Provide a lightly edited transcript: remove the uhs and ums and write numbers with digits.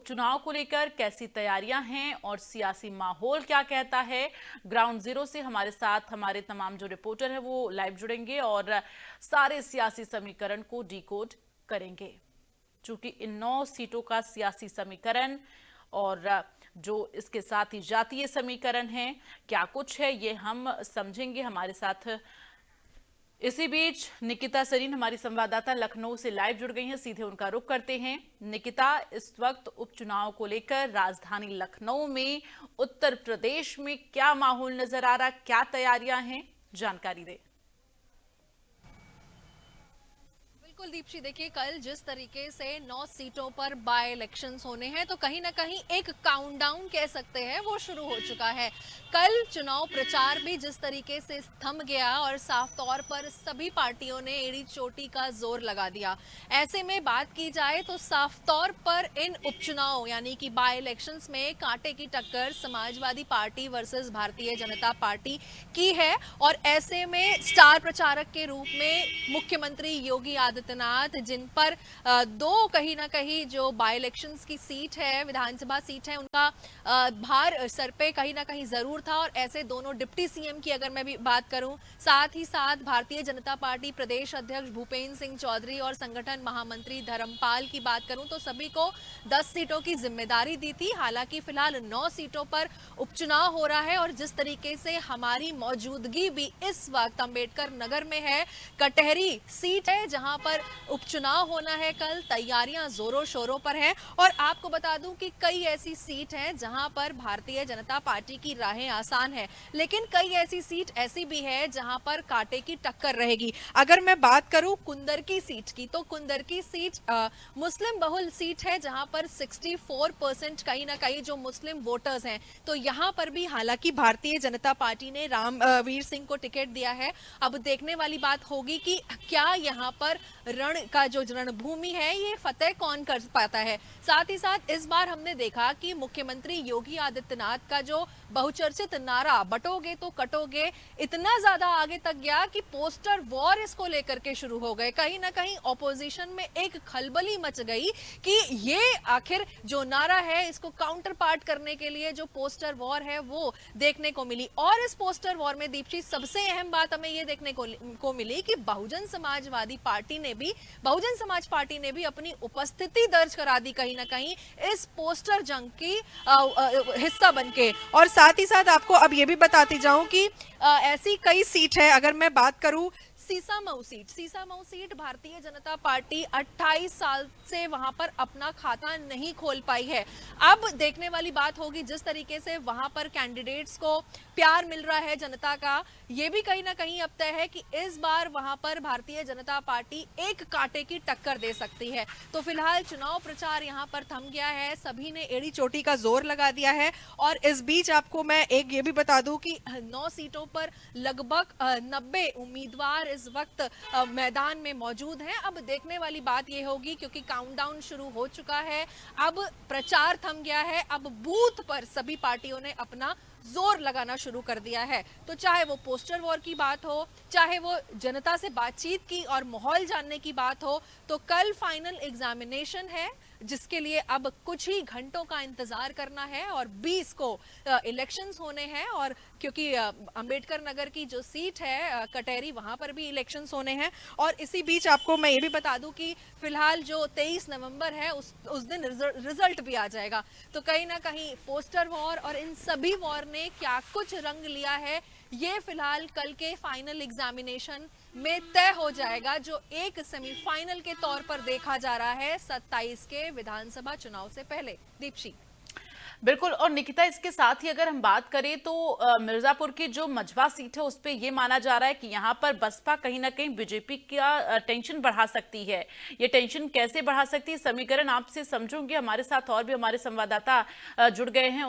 उपचुनाव को लेकर कैसी तैयारियां हैं और सियासी माहौल क्या कहता है। ग्राउंड जीरो से हमारे साथ हमारे तमाम जो रिपोर्टर हैं वो लाइव जुड़ेंगे और सारे सियासी समीकरण को डिकोड करेंगे। चूंकि इन 9 सीटों का सियासी समीकरण और जो इसके साथ ही जातीय समीकरण है, क्या कुछ है ये हम समझेंगे। हमारे साथ इसी बीच निकिता सरीन हमारी संवाददाता लखनऊ से लाइव जुड़ गई हैं, सीधे उनका रुख करते हैं। निकिता, इस वक्त उपचुनाव को लेकर राजधानी लखनऊ में, उत्तर प्रदेश में क्या माहौल नजर आ रहा, क्या तैयारियां हैं, जानकारी दे। बिल्कुल दीप्ति, देखिए कल जिस तरीके से 9 सीटों पर बाय इलेक्शंस होने हैं तो कहीं ना कहीं एक काउंटडाउन कह सकते हैं वो शुरू हो चुका है। कल चुनाव प्रचार भी जिस तरीके से थम गया और साफ तौर पर सभी पार्टियों ने एड़ी चोटी का जोर लगा दिया। ऐसे में बात की जाए तो साफ तौर पर इन उपचुनाव यानी कि बाय इलेक्शंस में कांटे की टक्कर Samajwadi party versus Bharatiya Janata party की है और ऐसे में स्टार प्रचारक के रूप में मुख्यमंत्री योगी आदित्यनाथ, जिन पर दो कहीं ना कहीं जो बाय इलेक्शंस की सीट है, विधानसभा सीट है, उनका भार सर पे कहीं ना कहीं जरूर था। और ऐसे दोनों डिप्टी सीएम की अगर मैं भी बात करूं, साथ ही साथ भारतीय जनता पार्टी प्रदेश अध्यक्ष भूपेंद्र सिंह चौधरी और संगठन महामंत्री धर्मपाल की बात करूं तो सभी को 10 सीटों की जिम्मेदारी दी थी। हालांकि फिलहाल 9 सीटों पर उपचुनाव हो रहा है और जिस तरीके से हमारी मौजूदगी भी इस वक्त अंबेडकर नगर में है, कटहरी सीट है जहां पर उपचुनाव होना है कल, तैयारियां जोरों शोरों पर हैं। और आपको बता दूं कि कई ऐसी सीट हैं जहां पर भारतीय जनता पार्टी की राहें आसान है, लेकिन कई ऐसी सीट ऐसी भी है जहां पर कांटे की टक्कर रहेगी। अगर मैं बात करूं कुंदर की सीट की तो कुंदर की सीट मुस्लिम बहुल सीट है जहां पर 64% कहीं ना कहीं जो मुस्लिम वोटर्स हैं। तो यहां पर भी हालांकि भारतीय जनता पार्टी ने रामवीर सिंह को टिकट दिया है। अब देखने वाली बात होगी कि क्या यहां पर रण का जो रणभूमि है ये फतेह कौन कर पाता है। साथ ही साथ इस बार हमने देखा कि मुख्यमंत्री योगी आदित्यनाथ का जो बहुचर्चित नारा बटोगे तो कटोगे इतना ज्यादा आगे तक गया कि पोस्टर वॉर इसको लेकर के शुरू हो गए। कहीं ना कहीं ऑपोजिशन में एक खलबली मच गई कि ये आखिर जो नारा है इसको काउंटर पार्ट करने के लिए जो पोस्टर वॉर है वो देखने को मिली। और इस पोस्टर वॉर में दीप्ति सबसे अहम बात हमें ये देखने को मिली कि बहुजन समाज पार्टी ने भी अपनी उपस्थिति दर्ज करा दी कहीं ना कहीं इस पोस्टर जंग की हिस्सा बनके। और साथ ही साथ आपको अब ये भी बताती जाऊं कि ऐसी कई सीट है। अगर मैं बात करूं सीसामऊ सीट भारतीय जनता पार्टी 28 साल से वहां पर अपना खाता नहीं खोल पाई है। अब देखने वाली बात होगी जिस तरीके से वहां पर कैंडिडेट्स को प्यार मिल रहा है जनता का, ये भी कहीं ना कहीं अब तय है कि इस बार वहां पर भारतीय जनता पार्टी एक कांटे की टक्कर दे सकती है। तो फिलहाल चुनाव प्रचार यहां पर थम गया है, सभी ने एड़ी चोटी का जोर लगा दिया है। और इस बीच आपको मैं एक ये भी बता दूं कि 9 सीटों पर लगभग 90 उम्मीदवार इस वक्त मैदान में मौजूद हैं। अब देखने वाली बात यह होगी क्योंकि काउंटडाउन शुरू हो चुका है, अब प्रचार थम गया है, अब बूथ पर सभी पार्टियों ने अपना जोर लगाना शुरू कर दिया है। तो चाहे वो पोस्टर वॉर की बात हो, चाहे वो जनता से बातचीत की और माहौल जानने की बात हो, तो कल फाइनल एग्जामिनेशन है जिसके लिए अब कुछ ही घंटों का इंतजार करना है और 20 को इलेक्शंस होने हैं। और क्योंकि अंबेडकर नगर की जो सीट है कटहरी, वहां पर भी इलेक्शंस होने हैं। और इसी बीच आपको मैं ये भी बता दूं कि फिलहाल जो 23 नवंबर है उस दिन रिजल्ट भी आ जाएगा। तो कहीं ना कहीं पोस्टर वॉर और इन सभी वॉर ने क्या कुछ रंग लिया है ये फिलहाल कल के फाइनल एग्जामिनेशन में तय हो जाएगा, जो एक सेमीफाइनल के तौर पर देखा जा रहा है 27 के विधानसभा चुनाव से पहले। दीप्ति, बिल्कुल। और निकिता, इसके साथ ही अगर हम बात करें तो मिर्जापुर की जो मझवा सीट है उस पे ये माना जा रहा है कि यहाँ पर बसपा कहीं ना कहीं बीजेपी का टेंशन बढ़ा सकती है। ये टेंशन कैसे बढ़ा सकती है, समीकरण आपसे समझूंगी। हमारे साथ और भी हमारे संवाददाता जुड़ गए हैं।